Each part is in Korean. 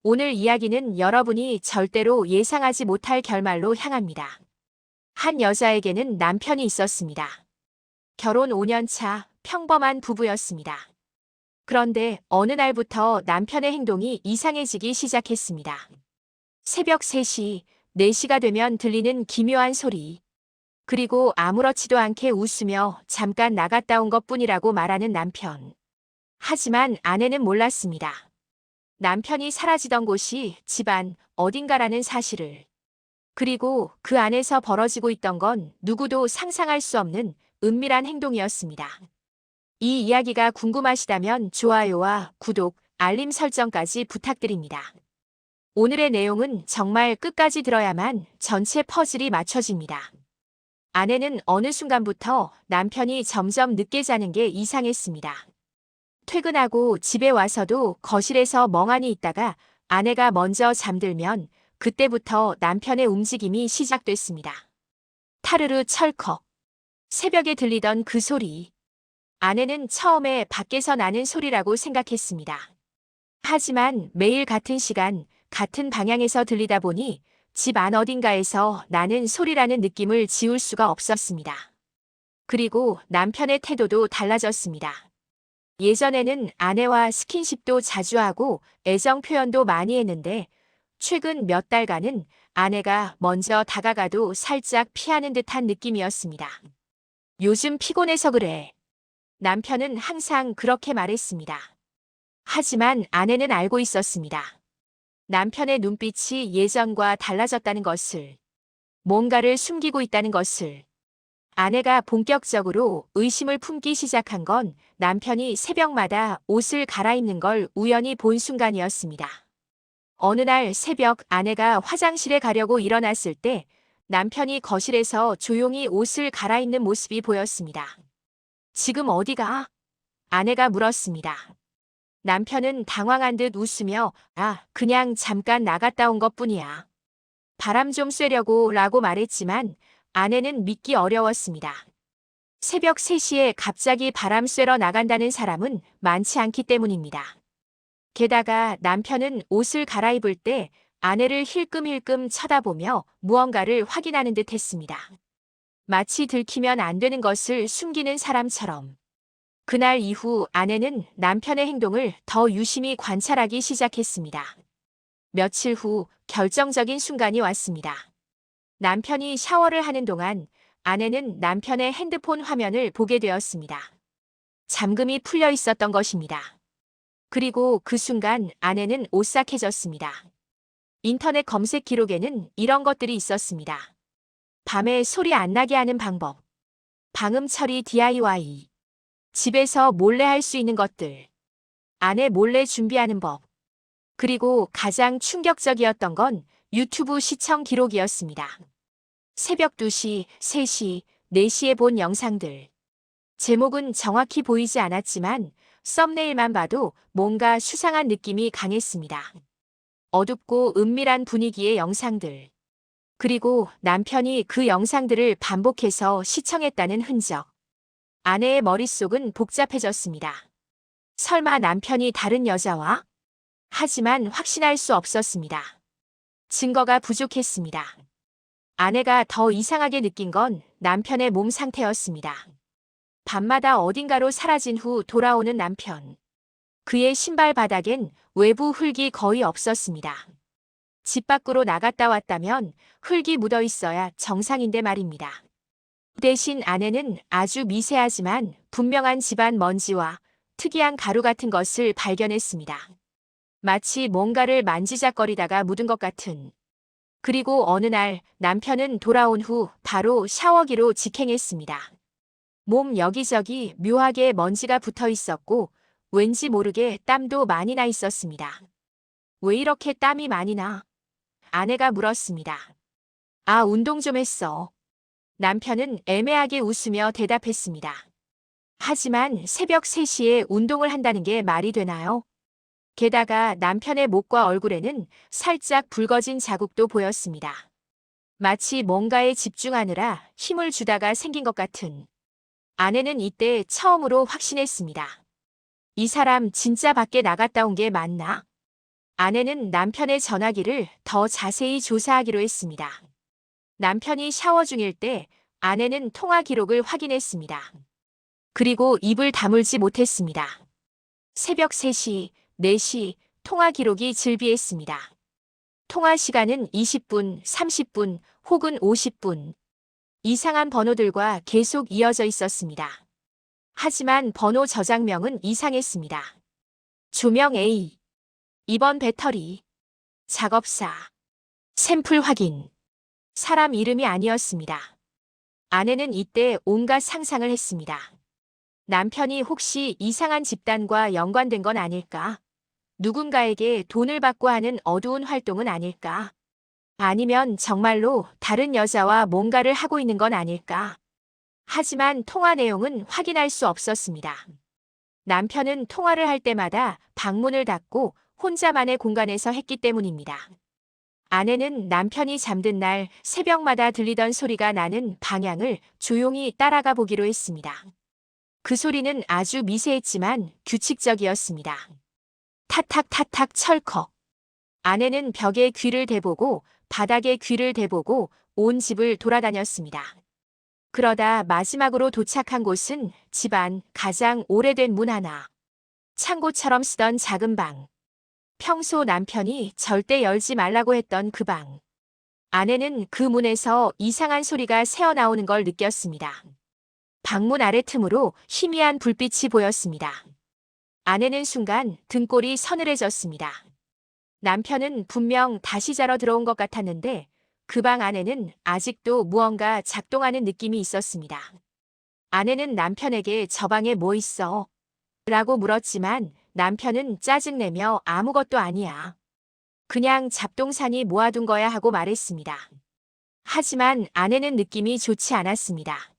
오늘 이야기는 여러분이 절대로 예상하지 못할 결말로 향합니다. 한 여자에게는 남편이 있었습니다. 결혼 5년 차 평범한 부부였습니다. 그런데 어느 날부터 남편의 행동이 이상해지기 시작했습니다. 새벽 3시, 4시가 되면 들리는 기묘한 소리. 그리고 아무렇지도 않게 웃으며 잠깐 나갔다 온 것뿐이라고 말하는 남편. 하지만 아내는 몰랐습니다. 남편이 사라지던 곳이 집안 어딘가라는 사실을. 그리고 그 안에서 벌어지고 있던 건 누구도 상상할 수 없는 은밀한 행동이었습니다. 이 이야기가 궁금하시다면 좋아요와 구독, 알림 설정까지 부탁드립니다. 오늘의 내용은 정말 끝까지 들어야만 전체 퍼즐이 맞춰집니다. 아내는 어느 순간부터 남편이 점점 늦게 자는 게 이상했습니다. 퇴근하고 집에 와서도 거실에서 멍하니 있다가 아내가 먼저 잠들면 그때부터 남편의 움직임이 시작됐습니다. 타르르 철컥. 새벽에 들리던 그 소리. 아내는 처음에 밖에서 나는 소리라고 생각했습니다. 하지만 매일 같은 시간, 같은 방향에서 들리다 보니 집 안 어딘가에서 나는 소리라는 느낌을 지울 수가 없었습니다. 그리고 남편의 태도도 달라졌습니다. 예전에는 아내와 스킨십도 자주 하고 애정 표현도 많이 했는데 최근 몇 달간은 아내가 먼저 다가가도 살짝 피하는 듯한 느낌이었습니다. 요즘 피곤해서 그래. 남편은 항상 그렇게 말했습니다. 하지만 아내는 알고 있었습니다. 남편의 눈빛이 예전과 달라졌다는 것을, 뭔가를 숨기고 있다는 것을. 아내가 본격적으로 의심을 품기 시작한 건 남편이 새벽마다 옷을 갈아입는 걸 우연히 본 순간이었습니다. 어느 날 새벽 아내가 화장실에 가려고 일어났을 때 남편이 거실에서 조용히 옷을 갈아입는 모습이 보였습니다. 지금 어디가? 아내가 물었습니다. 남편은 당황한 듯 웃으며 그냥 잠깐 나갔다 온 것뿐이야. 바람 좀 쐬려고 라고 말했지만 아내는 믿기 어려웠습니다. 새벽 3시에 갑자기 바람 쐬러 나간다는 사람은 많지 않기 때문입니다. 게다가 남편은 옷을 갈아입을 때 아내를 힐끔힐끔 쳐다보며 무언가를 확인하는 듯 했습니다. 마치 들키면 안 되는 것을 숨기는 사람처럼. 그날 이후 아내는 남편의 행동을 더 유심히 관찰하기 시작했습니다. 며칠 후 결정적인 순간이 왔습니다. 남편이 샤워를 하는 동안 아내는 남편의 핸드폰 화면을 보게 되었습니다. 잠금이 풀려 있었던 것입니다. 그리고 그 순간 아내는 오싹해졌습니다. 인터넷 검색 기록에는 이런 것들이 있었습니다. 밤에 소리 안 나게 하는 방법. 방음 처리 DIY. 집에서 몰래 할 수 있는 것들. 아내 몰래 준비하는 법. 그리고 가장 충격적이었던 건 유튜브 시청 기록이었습니다. 새벽 2시, 3시, 4시에 본 영상들. 제목은 정확히 보이지 않았지만 썸네일만 봐도 뭔가 수상한 느낌이 강했습니다. 어둡고 은밀한 분위기의 영상들. 그리고 남편이 그 영상들을 반복해서 시청했다는 흔적. 아내의 머릿속은 복잡해졌습니다. 설마 남편이 다른 여자와? 하지만 확신할 수 없었습니다. 증거가 부족했습니다. 아내가 더 이상하게 느낀 건 남편의 몸 상태였습니다. 밤마다 어딘가로 사라진 후 돌아오는 남편. 그의 신발 바닥엔 외부 흙이 거의 없었습니다. 집 밖으로 나갔다 왔다면 흙이 묻어 있어야 정상인데 말입니다. 대신 아내는 아주 미세하지만 분명한 집안 먼지와 특이한 가루 같은 것을 발견했습니다. 마치 뭔가를 만지작거리다가 묻은 것 같은. 그리고 어느 날 남편은 돌아온 후 바로 샤워기로 직행했습니다. 몸 여기저기 묘하게 먼지가 붙어 있었고 왠지 모르게 땀도 많이 나 있었습니다. 왜 이렇게 땀이 많이 나? 아내가 물었습니다. 운동 좀 했어. 남편은 애매하게 웃으며 대답했습니다. 하지만 새벽 3시에 운동을 한다는 게 말이 되나요? 게다가 남편의 목과 얼굴에는 살짝 붉어진 자국도 보였습니다. 마치 뭔가에 집중하느라 힘을 주다가 생긴 것 같은. 아내는 이때 처음으로 확신했습니다. 이 사람 진짜 밖에 나갔다 온 게 맞나? 아내는 남편의 전화기를 더 자세히 조사하기로 했습니다. 남편이 샤워 중일 때 아내는 통화 기록을 확인했습니다. 그리고 입을 다물지 못했습니다. 새벽 3시, 4시 통화 기록이 즐비했습니다. 통화 시간은 20분, 30분 혹은 50분. 이상한 번호들과 계속 이어져 있었습니다. 하지만 번호 저장명은 이상했습니다. 조명 A, 2번 배터리, 작업사, 샘플 확인. 사람 이름이 아니었습니다. 아내는 이때 온갖 상상을 했습니다. 남편이 혹시 이상한 집단과 연관된 건 아닐까? 누군가에게 돈을 받고 하는 어두운 활동은 아닐까? 아니면 정말로 다른 여자와 뭔가를 하고 있는 건 아닐까? 하지만 통화 내용은 확인할 수 없었습니다. 남편은 통화를 할 때마다 방문을 닫고 혼자만의 공간에서 했기 때문입니다. 아내는 남편이 잠든 날 새벽마다 들리던 소리가 나는 방향을 조용히 따라가 보기로 했습니다. 그 소리는 아주 미세했지만 규칙적이었습니다. 타탁타탁 철컥. 아내는 벽에 귀를 대보고 바닥에 귀를 대보고 온 집을 돌아다녔습니다. 그러다 마지막으로 도착한 곳은 집안 가장 오래된 문 하나. 창고처럼 쓰던 작은 방. 평소 남편이 절대 열지 말라고 했던 그 방. 아내는 그 문에서 이상한 소리가 새어나오는 걸 느꼈습니다. 방문 아래 틈으로 희미한 불빛이 보였습니다. 아내는 순간 등골이 서늘해졌습니다. 남편은 분명 다시 자러 들어온 것 같았는데 그 방 안에는 아직도 무언가 작동하는 느낌이 있었습니다. 아내는 남편에게 저 방에 뭐 있어? 라고 물었지만 남편은 짜증내며 아무것도 아니야. 그냥 잡동사니 모아둔 거야 하고 말했습니다. 하지만 아내는 느낌이 좋지 않았습니다.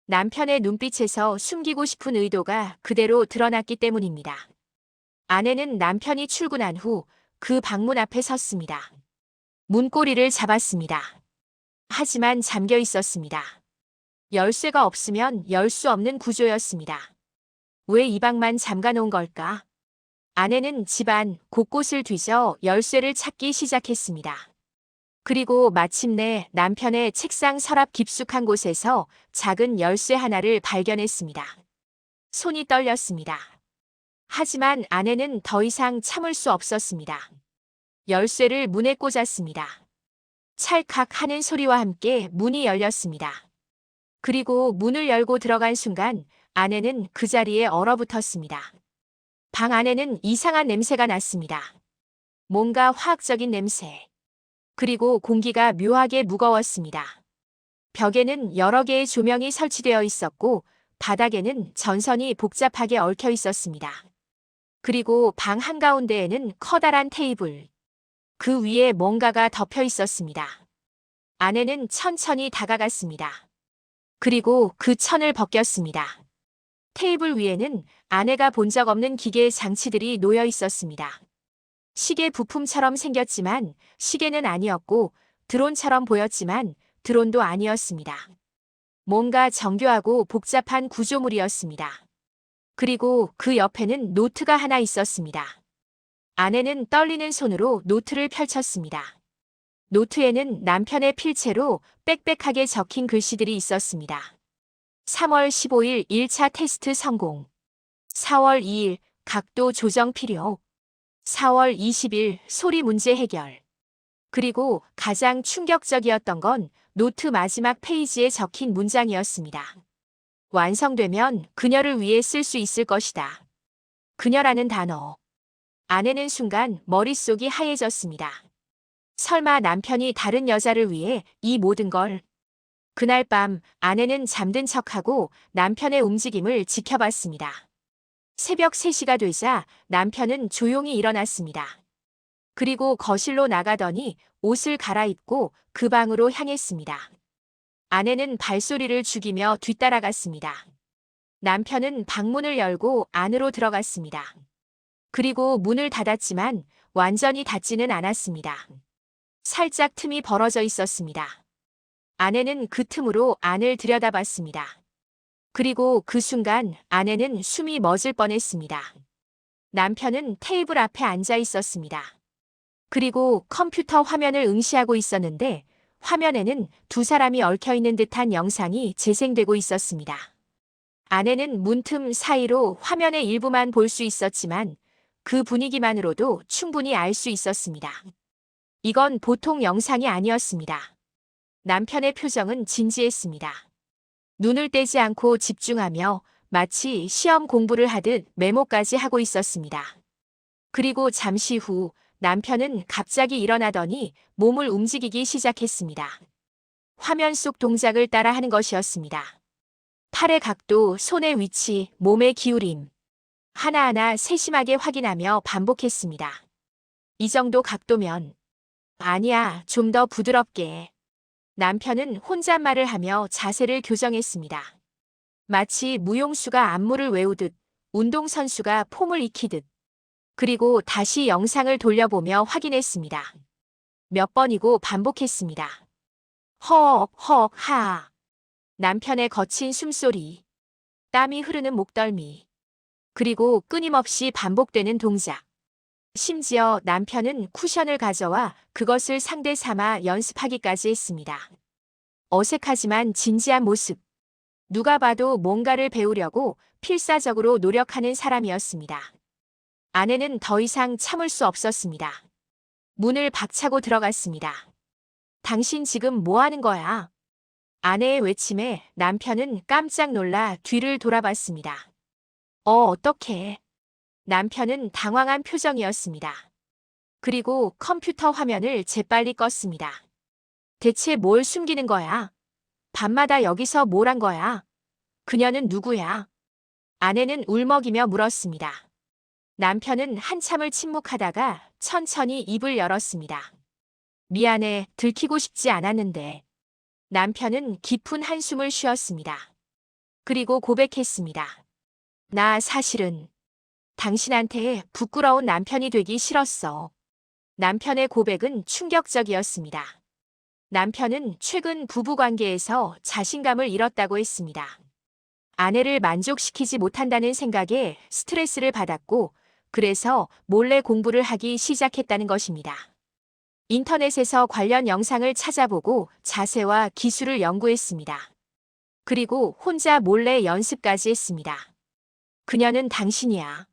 남편의 눈빛에서 숨기고 싶은 의도가 그대로 드러났기 때문입니다. 아내는 남편이 출근한 후 그 방문 앞에 섰습니다. 문고리를 잡았습니다. 하지만 잠겨 있었습니다. 열쇠가 없으면 열 수 없는 구조였습니다. 왜 이 방만 잠가 놓은 걸까? 아내는 집안 곳곳을 뒤져 열쇠를 찾기 시작했습니다. 그리고 마침내 남편의 책상 서랍 깊숙한 곳에서 작은 열쇠 하나를 발견했습니다. 손이 떨렸습니다. 하지만 아내는 더 이상 참을 수 없었습니다. 열쇠를 문에 꽂았습니다. 찰칵 하는 소리와 함께 문이 열렸습니다. 그리고 문을 열고 들어간 순간 아내는 그 자리에 얼어붙었습니다. 방 안에는 이상한 냄새가 났습니다. 뭔가 화학적인 냄새. 그리고 공기가 묘하게 무거웠습니다. 벽에는 여러 개의 조명이 설치되어 있었고 바닥에는 전선이 복잡하게 얽혀 있었습니다. 그리고 방 한가운데에는 커다란 테이블. 그 위에 뭔가가 덮여 있었습니다. 아내는 천천히 다가갔습니다. 그리고 그 천을 벗겼습니다. 테이블 위에는 아내가 본 적 없는 기계 장치들이 놓여 있었습니다. 시계 부품처럼 생겼지만 시계는 아니었고 드론처럼 보였지만 드론도 아니었습니다. 뭔가 정교하고 복잡한 구조물이었습니다. 그리고 그 옆에는 노트가 하나 있었습니다. 아내는 떨리는 손으로 노트를 펼쳤습니다. 노트에는 남편의 필체로 빽빽하게 적힌 글씨들이 있었습니다. 3월 15일 1차 테스트 성공. 4월 2일 각도 조정 필요. 4월 20일 소리 문제 해결. 그리고 가장 충격적이었던 건 노트 마지막 페이지에 적힌 문장이었습니다. 완성되면 그녀를 위해 쓸 수 있을 것이다. 그녀라는 단어. 아내는 순간 머릿속이 하얘졌습니다. 설마 남편이 다른 여자를 위해 이 모든 걸. 그날 밤 아내는 잠든 척하고 남편의 움직임을 지켜봤습니다. 새벽 3시가 되자 남편은 조용히 일어났습니다. 그리고 거실로 나가더니 옷을 갈아입고 그 방으로 향했습니다. 아내는 발소리를 죽이며 뒤따라갔습니다. 남편은 방문을 열고 안으로 들어갔습니다. 그리고 문을 닫았지만, 、 은, 、 은, 、 은, 、 은, 、 은, 、 은, 、 은, 、 은, 、 은, 、 은, 、 은, 、 은, 、 은, 、 은, 、 은, 、 은, 、 은, 、 은, 、 은, 、 완전히 닫지는 않았습니다. 살짝 틈이 벌어져 있었습니다. 아내는 그 틈으로 안을 들여다봤습니다. 그리고 그 순간 아내는 숨이 멎을 뻔했습니다. 남편은 테이블 앞에 앉아 있었습니다. 그리고 컴퓨터 화면을 응시하고 있었는데 화면에는 두 사람이 얽혀 있는 듯한 영상이 재생되고 있었습니다. 아내는 문틈 사이로 화면의 일부만 볼 수 있었지만 그 분위기만으로도 충분히 알 수 있었습니다. 이건 보통 영상이 아니었습니다. 남편의 표정은 진지했습니다. 눈을 떼지 않고 집중하며 마치 시험 공부를 하듯 메모까지 하고 있었습니다. 그리고 잠시 후 남편은 갑자기 일어나더니 몸을 움직이기 시작했습니다. 화면 속 동작을 따라 하는 것이었습니다. 팔의 각도, 손의 위치, 몸의 기울임. 하나하나 세심하게 확인하며 반복했습니다. 이 정도 각도면 아니야, 좀 더 부드럽게. 남편은 혼잣말을 하며 자세를 교정했습니다. 마치 무용수가 안무를 외우듯, 운동선수가 폼을 익히듯. 그리고 다시 영상을 돌려보며 확인했습니다. 몇 번이고 반복했습니다. 허억, 허억, 하. 남편의 거친 숨소리, 땀이 흐르는 목덜미, 그리고 끊임없이 반복되는 동작. 심지어 남편은 쿠션을 가져와 그것을 상대 삼아 연습하기까지 했습니다. 어색하지만 진지한 모습. 누가 봐도 뭔가를 배우려고 필사적으로 노력하는 사람이었습니다. 아내는 더 이상 참을 수 없었습니다. 문을 박차고 들어갔습니다. 당신 지금 뭐 하는 거야? 아내의 외침에 남편은 깜짝 놀라 뒤를 돌아봤습니다. 어떡해. 남편은 당황한 표정이었습니다. 그리고 컴퓨터 화면을 재빨리 껐습니다. 대체 뭘 숨기는 거야? 밤마다 여기서 뭘 한 거야? 그녀는 누구야? 아내는 울먹이며 물었습니다. 남편은 한참을 침묵하다가 천천히 입을 열었습니다. 미안해, 들키고 싶지 않았는데. 남편은 깊은 한숨을 쉬었습니다. 그리고 고백했습니다. 나 사실은 당신한테 부끄러운 남편이 되기 싫었어. 남편의 고백은 충격적이었습니다. 남편은 최근 부부관계에서 자신감을 잃었다고 했습니다. 아내를 만족시키지 못한다는 생각에 스트레스를 받았고, 그래서 몰래 공부를 하기 시작했다는 것입니다. 인터넷에서 관련 영상을 찾아보고 자세와 기술을 연구했습니다. 그리고 혼자 몰래 연습까지 했습니다. 그녀는 당신이야.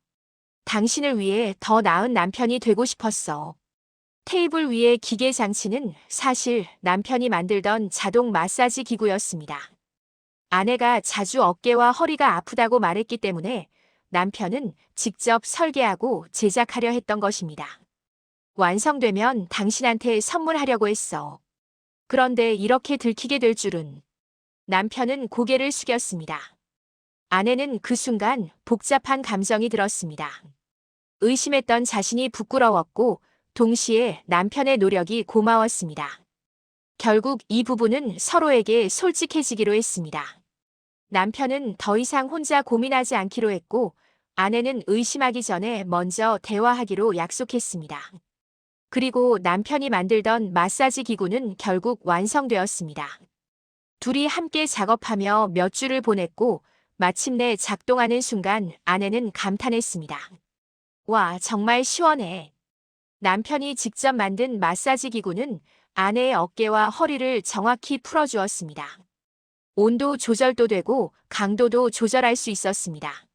당신을 위해 더 나은 남편이 되고 싶었어. 테이블 위의 기계 장치는 사실 남편이 만들던 자동 마사지 기구였습니다. 아내가 자주 어깨와 허리가 아프다고 말했기 때문에 남편은 직접 설계하고 제작하려 했던 것입니다. 완성되면 당신한테 선물하려고 했어. 그런데 이렇게 들키게 될 줄은. 남편은 고개를 숙였습니다. 아내는 그 순간 복잡한 감정이 들었습니다. 의심했던 자신이 부끄러웠고 동시에 남편의 노력이 고마웠습니다. 결국 이 부부는 서로에게 솔직해지기로 했습니다. 남편은 더 이상 혼자 고민하지 않기로 했고 아내는 의심하기 전에 먼저 대화하기로 약속했습니다. 그리고 남편이 만들던 마사지 기구는 결국 완성되었습니다. 둘이 함께 작업하며 몇 주를 보냈고 마침내 작동하는 순간 아내는 감탄했습니다. 와, 정말 시원해. 남편이 직접 만든 마사지 기구는 아내의 어깨와 허리를 정확히 풀어주었습니다. 온도 조절도 되고 강도도 조절할 수 있었습니다.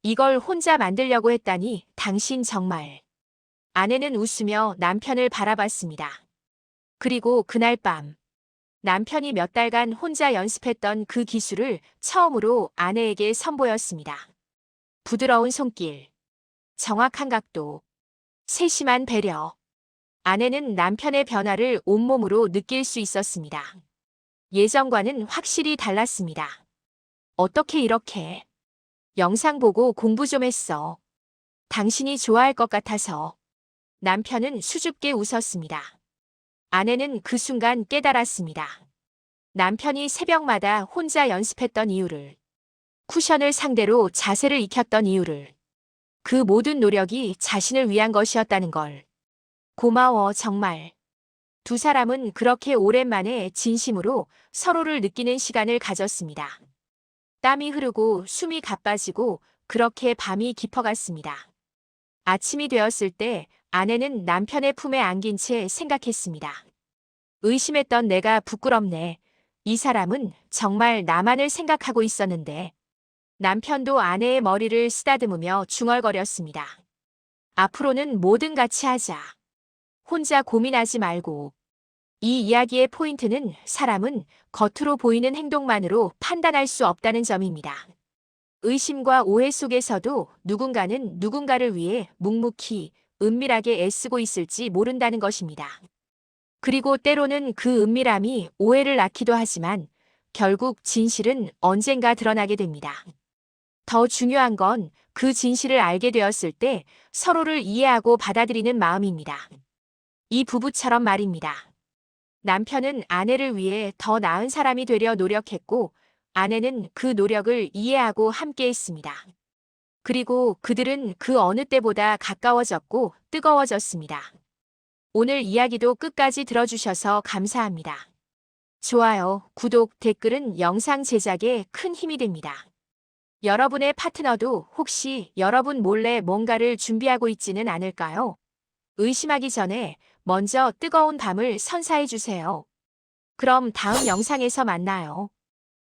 이걸 혼자 만들려고 했다니 당신 정말. 아내는 웃으며 남편을 바라봤습니다. 그리고 그날 밤 남편이 몇 달간 혼자 연습했던 그 기술을 처음으로 아내에게 선보였습니다. 부드러운 손길, 정확한 각도, 세심한 배려. 아내는 남편의 변화를 온몸으로 느낄 수 있었습니다. 예전과는 확실히 달랐습니다. 어떻게 이렇게? 영상 보고 공부 좀 했어. 당신이 좋아할 것 같아서. 남편은 수줍게 웃었습니다. 아내는 그 순간 깨달았습니다. 남편이 새벽마다 혼자 연습했던 이유를, 쿠션을 상대로 자세를 익혔던 이유를, 그 모든 노력이 자신을 위한 것이었다는 걸. 고마워, 정말. 두 사람은 그렇게 오랜만에 진심으로 서로를 느끼는 시간을 가졌습니다. 땀이 흐르고 숨이 가빠지고 그렇게 밤이 깊어갔습니다. 아침이 되었을 때 아내는 남편의 품에 안긴 채 생각했습니다. 의심했던 내가 부끄럽네. 이 사람은 정말 나만을 생각하고 있었는데. 남편도 아내의 머리를 쓰다듬으며 중얼거렸습니다. 앞으로는 뭐든 같이 하자. 혼자 고민하지 말고. 이 이야기의 포인트는 사람은 겉으로 보이는 행동만으로 판단할 수 없다는 점입니다. 의심과 오해 속에서도 누군가는 누군가를 위해 묵묵히 은밀하게 애쓰고 있을지 모른다는 것입니다. 그리고 때로는 그 은밀함이 오해를 낳기도 하지만 결국 진실은 언젠가 드러나게 됩니다. 더 중요한 건 그 진실을 알게 되었을 때 서로를 이해하고 받아들이는 마음입니다. 이 부부처럼 말입니다. 남편은 아내를 위해 더 나은 사람이 되려 노력했고 아내는 그 노력을 이해하고 함께했습니다. 그리고 그들은 그 어느 때보다 가까워졌고 뜨거워졌습니다. 오늘 이야기도 끝까지 들어주셔서 감사합니다. 좋아요, 구독, 댓글은 영상 제작에 큰 힘이 됩니다. 여러분의 파트너도 혹시 여러분 몰래 뭔가를 준비하고 있지는 않을까요? 의심하기 전에 먼저 뜨거운 밤을 선사해 주세요. 그럼 다음 영상에서 만나요.